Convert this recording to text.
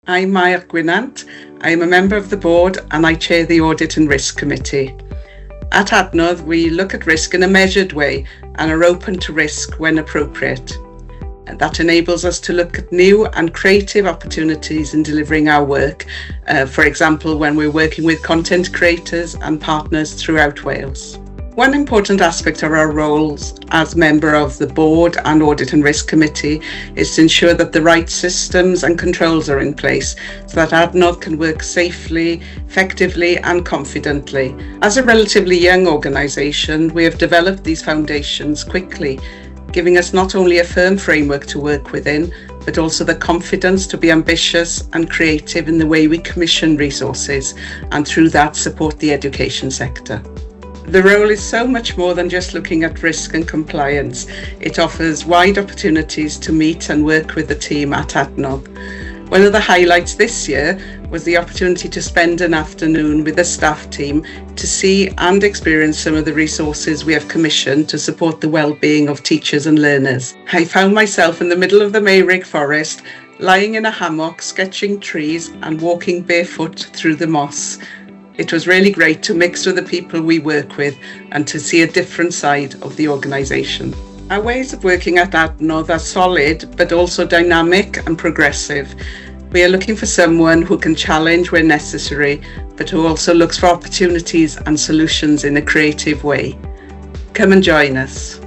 I'm Mair Gwynant. I'm a member of the board and I chair the Audit and Risk Committee. At Adnodd, we look at risk in a measured way and are open to risk when appropriate. And that enables us to look at new and creative opportunities in delivering our work, for example, when we're working with content creators and partners throughout Wales. One important aspect of our roles as member of the board and Audit and Risk Committee is to ensure that the right systems and controls are in place so that Adnodd can work safely, effectively and confidently. As a relatively young organisation, we have developed these foundations quickly, giving us not only a firm framework to work within, but also the confidence to be ambitious and creative in the way we commission resources and through that support the education sector. The role is so much more than just looking at risk and compliance. It offers wide opportunities to meet and work with the team at Adnodd. One of the highlights this year was the opportunity to spend an afternoon with the staff team to see and experience some of the resources we have commissioned to support the well-being of teachers and learners. I found myself in the middle of the Mair forest, lying in a hammock, sketching trees and walking barefoot through the moss. It was really great to mix with the people we work with and to see a different side of the organisation. Our ways of working at Adnodd are solid but also dynamic and progressive. We are looking for someone who can challenge where necessary, but who also looks for opportunities and solutions in a creative way. Come and join us.